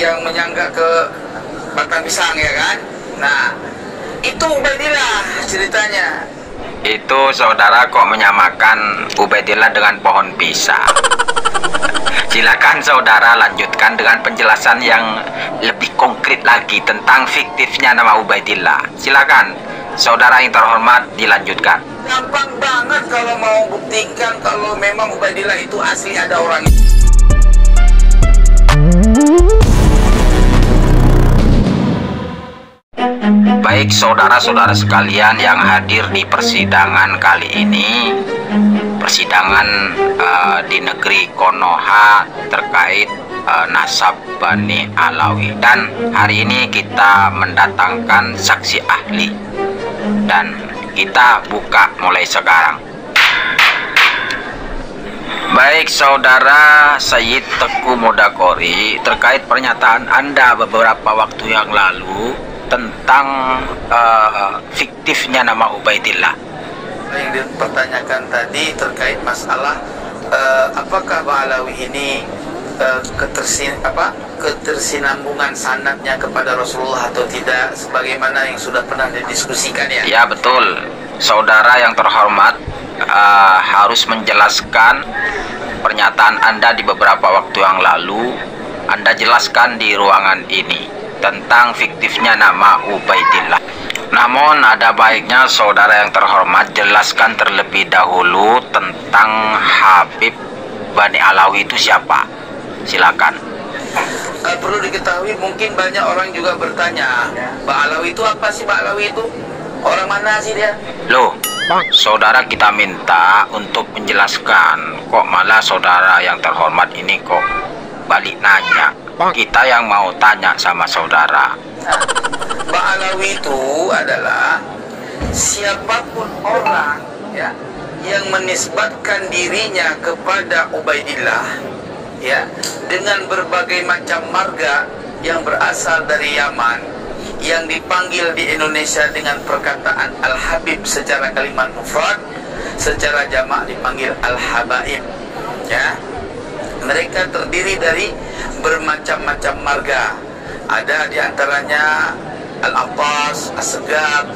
yang menyangga ke batang pisang, ya kan? Nah, itu Ubaidillah ceritanya. Itu saudara kok menyamakan Ubaidillah dengan pohon pisang? Silakan saudara lanjutkan dengan penjelasan yang lebih konkret lagi tentang fiktifnya nama Ubaidillah. Silakan saudara yang terhormat dilanjutkan. Gampang banget kalau mau buktikan kalau memang Ubaidillah itu asli ada orangnya. Baik saudara-saudara sekalian yang hadir di persidangan kali ini, persidangan di negeri Konoha terkait nasab Bani Alawi, dan hari ini kita mendatangkan saksi ahli dan kita buka mulai sekarang. Baik saudara Sayyid Teguh Modakori, terkait pernyataan Anda beberapa waktu yang lalu tentang fiktifnya nama Ubaidillah. Yang dipertanyakan tadi terkait masalah apakah Ba'alawi ini ketersinambungan sanadnya kepada Rasulullah atau tidak, sebagaimana yang sudah pernah didiskusikan, ya? Ya betul, saudara yang terhormat harus menjelaskan pernyataan Anda di beberapa waktu yang lalu. Anda jelaskan di ruangan ini tentang fiktifnya nama Ubaidillah. Namun ada baiknya saudara yang terhormat jelaskan terlebih dahulu tentang Habib Bani Alawi itu siapa. Silakan. Perlu diketahui, mungkin banyak orang juga bertanya, Ba'alawi itu apa sih? Ba'alawi itu orang mana sih dia? Loh, saudara kita minta untuk menjelaskan, kok malah saudara yang terhormat ini kok balik nanya. Kita yang mau tanya sama saudara. Ba'alawi itu adalah siapapun orang, ya, yang menisbatkan dirinya kepada Ubaidillah, ya, dengan berbagai macam marga yang berasal dari Yaman, yang dipanggil di Indonesia dengan perkataan Al-Habib secara kalimat mufrad, secara jamak dipanggil Al-Habaib, ya. Mereka terdiri dari bermacam-macam marga. Ada diantaranya Al-Abbas, As-Segab,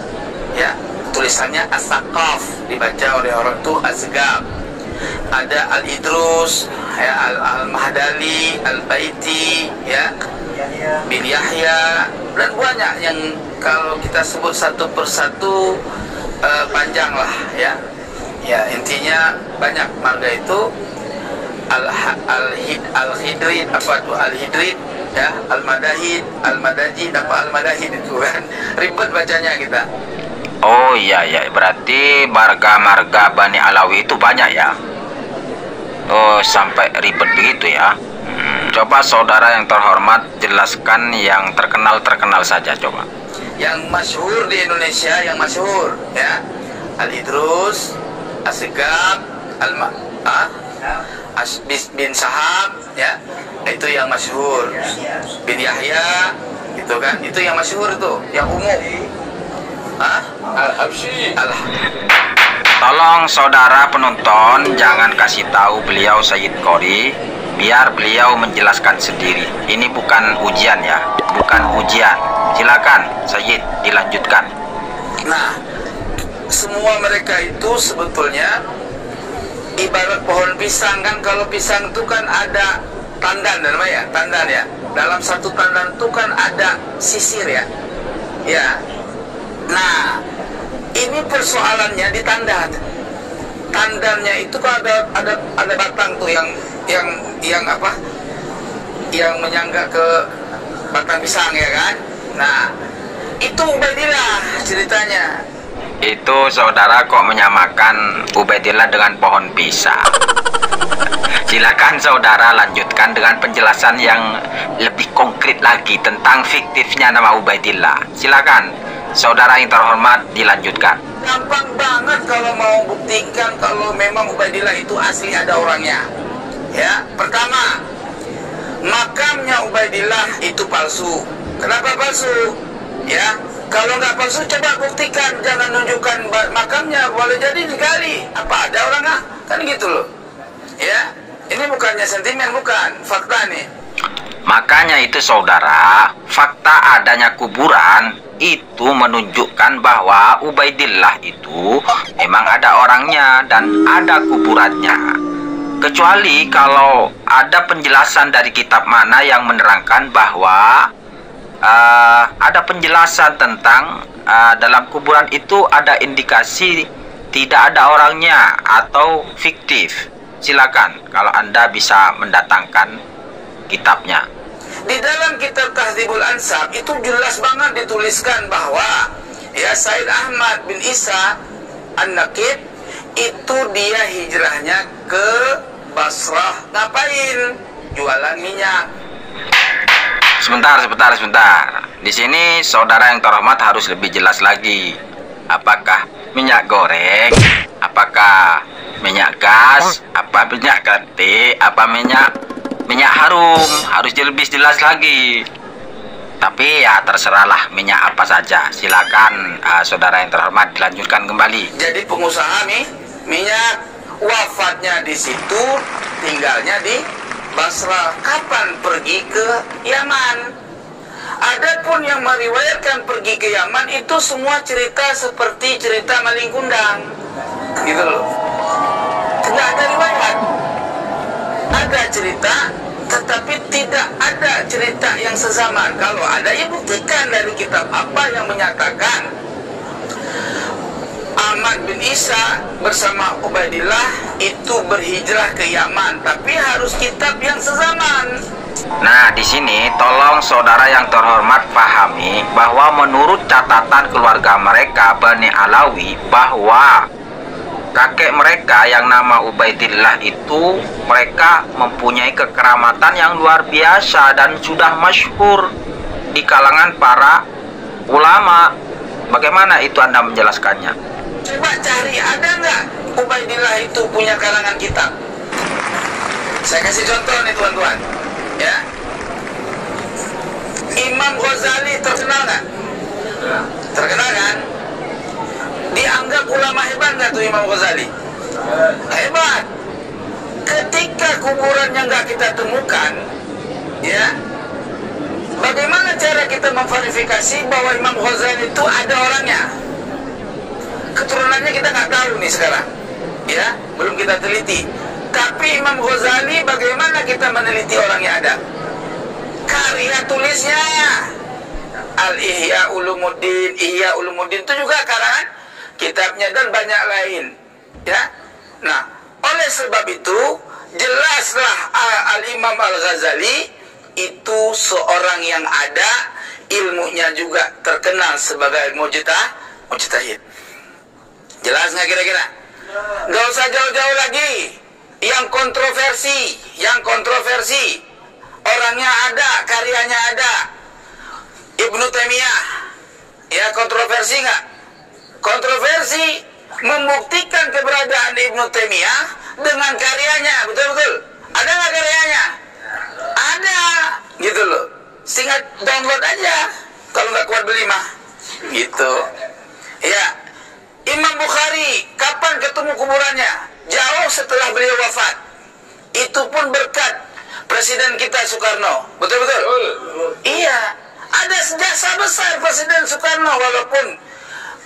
ya, tulisannya As-Saqaf, dibaca oleh orang itu As-Segab. Ada Al-Idrus, ya, Al-Mahdali, Al-Baiti, ya, bin Yahya, dan banyak yang kalau kita sebut satu persatu panjang lah, ya. Ya, intinya banyak marga itu. Al-Hidrid, apa itu Al-Hidrid, ya, Al-Madahid, Al-Madajid, apa Al-Madahid itu kan ribet bacanya kita. Oh iya ya, berarti marga-marga Bani Alawi itu banyak ya. Oh, sampai ribet begitu ya. Coba saudara yang terhormat jelaskan yang terkenal saja coba. Yang masyhur di Indonesia, yang masyhur, ya, Al-Idrus, As-Segab, bin Sahab, ya, itu yang masyhur. Bin Yahya, itu kan, itu yang masyhur, itu yang umum. Al-Habsyi. Tolong saudara penonton jangan kasih tahu beliau Sayyid Qori, biar beliau menjelaskan sendiri. Ini bukan ujian ya, bukan ujian. Silakan Sayyid dilanjutkan. Nah, semua mereka itu sebetulnya ibarat pohon pisang kan. Kalau pisang itu kan ada tandan, namanya tandan, ya. Dalam satu tandan itu kan ada sisir, ya. Ya. Nah, ini persoalannya di tandan. Tandannya itu kan ada batang tuh yang apa? Yang menyangga ke batang pisang, ya kan? Nah, itu Ubaidillah ceritanya. Itu saudara kok menyamakan Ubaidillah dengan pohon pisang? Silakan saudara lanjutkan dengan penjelasan yang lebih konkret lagi tentang fiktifnya nama Ubaidillah. Silakan saudara yang terhormat dilanjutkan. Gampang banget kalau mau buktikan kalau memang Ubaidillah itu asli ada orangnya. Ya, pertama, makamnya Ubaidillah itu palsu. Kenapa palsu? Ya, kalau nggak palsu coba buktikan, jangan nunjukkan makamnya, boleh jadi digali. Apa ada orang nggak? Kan gitu loh. Ya, ini bukannya sentimen, bukan, fakta nih. Makanya itu saudara, fakta adanya kuburan itu menunjukkan bahwa Ubaidillah itu memang ada orangnya dan ada kuburannya. Kecuali kalau ada penjelasan dari kitab mana yang menerangkan bahwa ada penjelasan tentang dalam kuburan itu ada indikasi tidak ada orangnya atau fiktif. Silakan kalau Anda bisa mendatangkan kitabnya. Di dalam kitab Tahdzibul Ansab itu jelas banget dituliskan bahwa ya Said Ahmad bin Isa An-Naqib itu dia hijrahnya ke Basrah. Ngapain? Jualan minyak. Sebentar. Di sini saudara yang terhormat harus lebih jelas lagi. Apakah minyak goreng? Apakah minyak gas? Apa minyak ketik? Apa minyak harum? Harus lebih jelas lagi. Tapi ya terserahlah minyak apa saja. Silakan saudara yang terhormat dilanjutkan kembali. Jadi pengusaha minyak wafatnya di situ, tinggalnya di Basrah. Kapan pergi ke Yaman? Adapun yang meriwayatkan pergi ke Yaman itu semua cerita seperti cerita maling kundang, gitu loh. Tidak ada riwayat. Ada cerita, tetapi tidak ada cerita yang sezaman. Kalau ada, ya buktikan dari kitab apa yang menyatakan Ahmad bin Isa bersama Ubaidillah itu berhijrah ke Yaman, tapi harus kitab yang sezaman. Nah, di sini tolong saudara yang terhormat pahami bahwa menurut catatan keluarga mereka Bani Alawi bahwa kakek mereka yang nama Ubaidillah itu mereka mempunyai kekeramatan yang luar biasa dan sudah masyhur di kalangan para ulama. Bagaimana itu Anda menjelaskannya? Coba cari, ada nggak Ubaidillah itu punya kalangan kitab? Saya kasih contoh nih tuan-tuan, ya. Imam Ghazali terkenal nggak? Terkenal kan? Dianggap ulama hebat nggak tuh Imam Ghazali? Hebat. Ketika kuburannya nggak kita temukan, ya, bagaimana cara kita memverifikasi bahwa Imam Ghazali itu ada orangnya? Keturunannya kita nggak tahu nih sekarang, ya, belum kita teliti. Tapi Imam Ghazali bagaimana kita meneliti orangnya ada? Karya tulisnya Al-Ihya Ulumuddin, Ihya Ulumuddin itu juga karangan kitabnya dan banyak lain, ya. Nah, oleh sebab itu jelaslah Al-Imam Al-Ghazali itu seorang yang ada ilmunya juga terkenal sebagai mujtahid. Jelas nggak kira-kira? Nggak usah jauh-jauh lagi. Yang kontroversi, orangnya ada, karyanya ada. Ibnu Taimiyah, ya, kontroversi nggak? Kontroversi membuktikan keberadaan Ibnu Taimiyah dengan karyanya, betul-betul. Ada nggak karyanya? Ada, gitu loh. Tinggal download aja. Kalau nggak kuat beli mah, gitu. Ya, Imam Bukhari, kapan ketemu kuburannya? Jauh setelah beliau wafat. Itu pun berkat Presiden kita Soekarno. Betul-betul? Iya. Ada jasa besar Presiden Soekarno, walaupun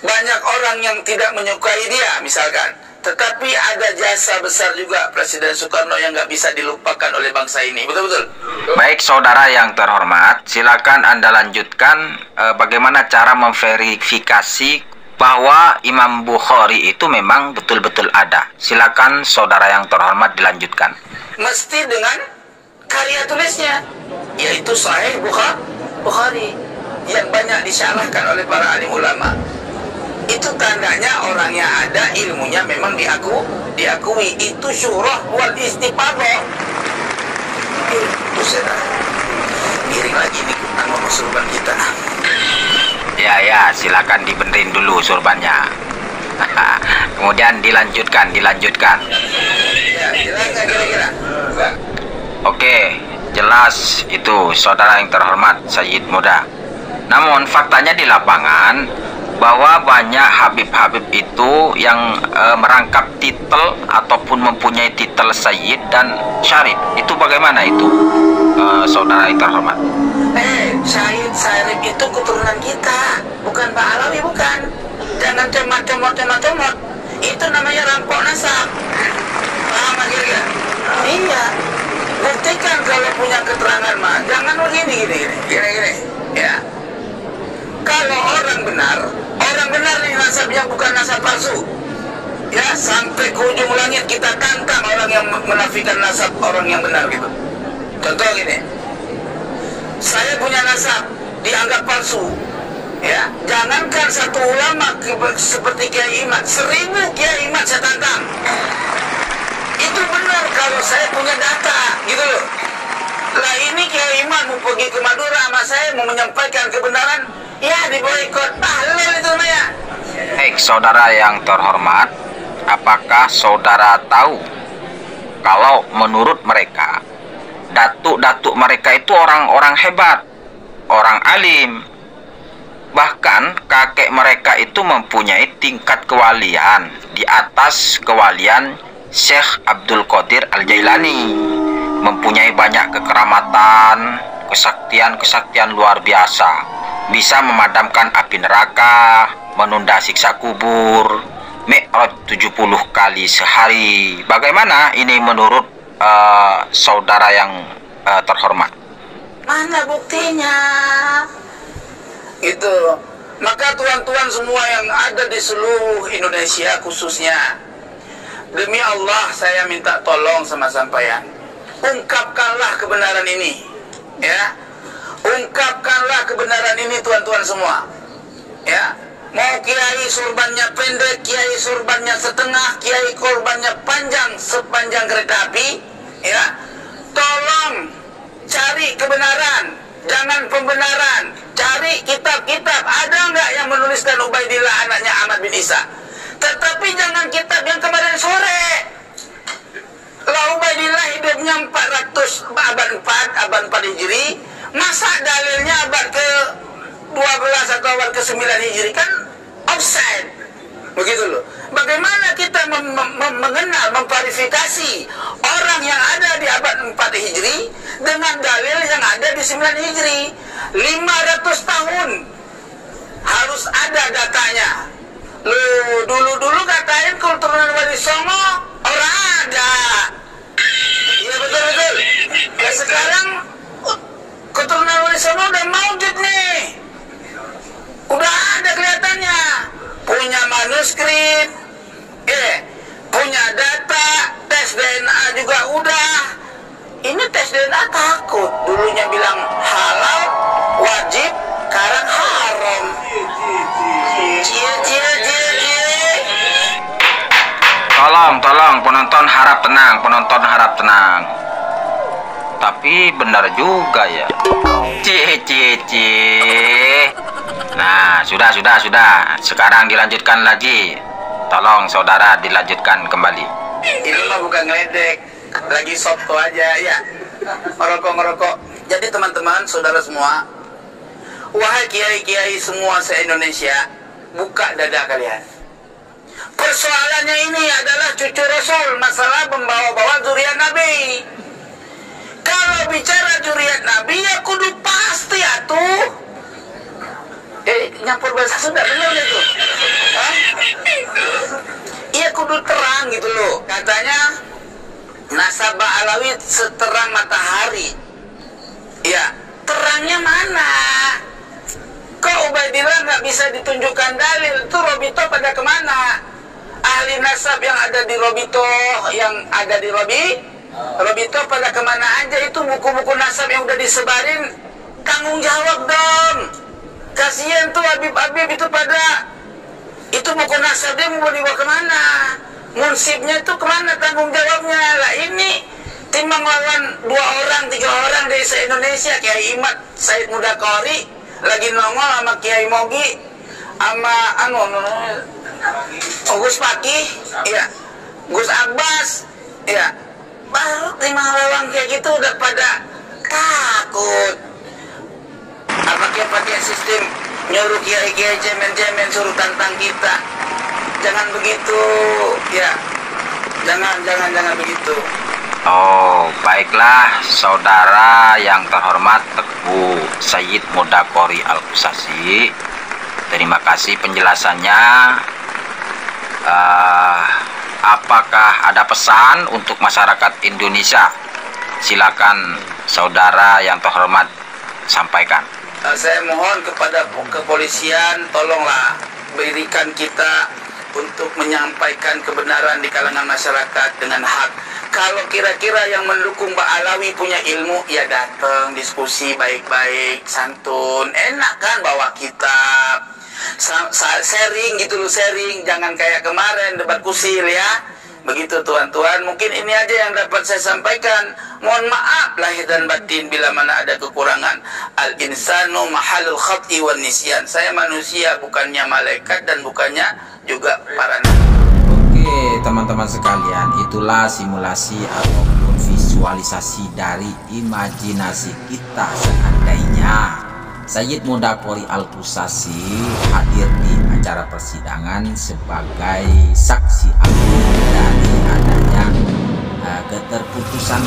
banyak orang yang tidak menyukai dia misalkan. Tetapi ada jasa besar juga Presiden Soekarno yang nggak bisa dilupakan oleh bangsa ini. Betul-betul? Baik saudara yang terhormat, silakan Anda lanjutkan bagaimana cara memverifikasi bahwa Imam Bukhari itu memang betul-betul ada. Silakan saudara yang terhormat dilanjutkan. Mesti dengan karya tulisnya, yaitu Sahih Bukhari yang banyak disyarahkan oleh para alim ulama. Itu tandanya orangnya ada, ilmunya memang diakui. Itu syurah wal istiqamah. Miring lagi nih nama surban kita. Ya, silakan dibenerin dulu surbannya. Kemudian dilanjutkan. Ya, jelas nggak kira-kira? Oke, jelas itu saudara yang terhormat Sayyid Muda. Namun faktanya di lapangan bahwa banyak Habib-Habib itu yang merangkap titel ataupun mempunyai titel Sayyid dan Syarif. Itu bagaimana itu, saudara yang terhormat? Sayyid Syarif itu keturunan kita, bukan Pak Alawi, bukan. Jangan comot. Itu namanya rampok nasab. Paham akhirnya? Iya. Buktikan kalau punya keterangan mah. Jangan begini. Ya. Kalau orang benar nih nasabnya, bukan nasab palsu. Ya, sampai ke ujung langit kita tantang orang yang menafikan nasab orang yang benar gitu. Contoh gini. Saya punya nasab dianggap palsu. Ya, jangankan satu ulama seperti Kiai Imad, 1000 Kiai Imad saya tantang. Itu benar kalau saya punya data, gitu loh. Lah ini Kiai Imad mau pergi ke Madura sama saya, mau menyampaikan kebenaran, ya diboikot. Halal itu Maya. Saudara yang terhormat, apakah saudara tahu kalau menurut mereka, datuk-datuk mereka itu orang-orang hebat, orang alim. Bahkan kakek mereka itu mempunyai tingkat kewalian di atas kewalian Syekh Abdul Qadir Al-Jailani. Mempunyai banyak kekeramatan, kesaktian luar biasa. Bisa memadamkan api neraka, menunda siksa kubur, mi'raj 70 kali sehari. Bagaimana ini menurut saudara yang terhormat? Mana buktinya? Itu. Maka tuan-tuan semua yang ada di seluruh Indonesia khususnya, demi Allah saya minta tolong sama sampeyan, ungkapkanlah kebenaran ini. Ya, ungkapkanlah kebenaran ini tuan-tuan semua. Ya, mau kiai surbannya pendek, kiai surbannya setengah, kiai korbannya panjang sepanjang kereta api, ya, tolong cari kebenaran. Jangan pembenaran, cari kitab-kitab. Ada nggak yang menuliskan Ubaidillah anaknya Ahmad bin Isa? Tetapi jangan kitab yang kemarin sore. Lah Ubaidillah hidupnya 400 abad 4 Hijri. Masa dalilnya abad ke 12 atau abad ke 9 Hijri? Kan offside. Begitu loh. Bagaimana kita mengenal, memverifikasi orang yang ada di abad 4 Hijri dengan dalil yang ada di 9 Hijri? 500 tahun harus ada datanya. Lu dulu katain keturunan Wali Songo orang ada. Iya betul. Ya sekarang keturunan Wali Songo udah maujud nih. Udah ada kelihatannya. Punya manuskrip, punya data, tes DNA juga udah. Ini tes DNA takut. Dulunya bilang halal, wajib, sekarang haram. Cie. Tolong, penonton harap tenang. Tapi benar juga ya. Cie. Nah, sudah. Sekarang dilanjutkan lagi. Tolong saudara dilanjutkan kembali. Ini mah bukan ngeledek, lagi soto aja ya. Ngerokok. Jadi teman-teman, saudara semua, wahai kiai-kiai semua se-Indonesia, buka dada kalian. Persoalannya ini adalah cucu Rasul, masalah membawa-bawa zuriat Nabi. Kalau bicara zuriat Nabi ya kudu pasti atuh. Nyampur bahasa Sunda bener gitu. Iya kudu terang gitu loh. Katanya nasabah Alawi seterang matahari. Ya, terangnya mana? Kok Ubaidillah nggak bisa ditunjukkan dalil? Itu Robito pada kemana? Ahli nasab yang ada di Robito, Robito pada kemana aja? Itu buku-buku nasab yang udah disebarin, tanggung jawab dong. Kasihan tuh Habib-Habib itu pada, itu buku nasab dia mau dibawa kemana? Munsibnya itu kemana tanggung jawabnya? Lah ini timbang lawan 2 orang, 3 orang dari se-Indonesia, Kiai Imad, Said Mudakori, lagi nongol sama Kiai Mogi, sama Gus Paki, ya, Gus Abbas, ya, baru timbang lawan kayak gitu udah pada takut. Pakai sistem nyuruh kiai-kiai cemen-cemen suruh tantang kita. Jangan begitu ya, jangan begitu. Oh, baiklah saudara yang terhormat Teguh Sayyid Mudakori Al-Qusasi. Terima kasih penjelasannya. Apakah ada pesan untuk masyarakat Indonesia? Silakan saudara yang terhormat sampaikan. Saya mohon kepada kepolisian, tolonglah berikan kita untuk menyampaikan kebenaran di kalangan masyarakat dengan hak. Kalau kira-kira yang mendukung Mbak Alawi punya ilmu, ya datang diskusi baik-baik, santun, enak kan bawa kitab, sharing gitu loh, sharing, jangan kayak kemarin debat kusil ya. Begitu tuan-tuan, mungkin ini aja yang dapat saya sampaikan. Mohon maaf lahir dan batin bila mana ada kekurangan. Al-insanu mahalul khati wan nisyan. Saya manusia, bukannya malaikat dan bukannya juga para nabi. Oke teman-teman sekalian, itulah simulasi ataupun visualisasi dari imajinasi kita seandainya Sayyid Mudakori Al-Qusasi hadir di acara persidangan sebagai saksi ahli dari adanya keterputusan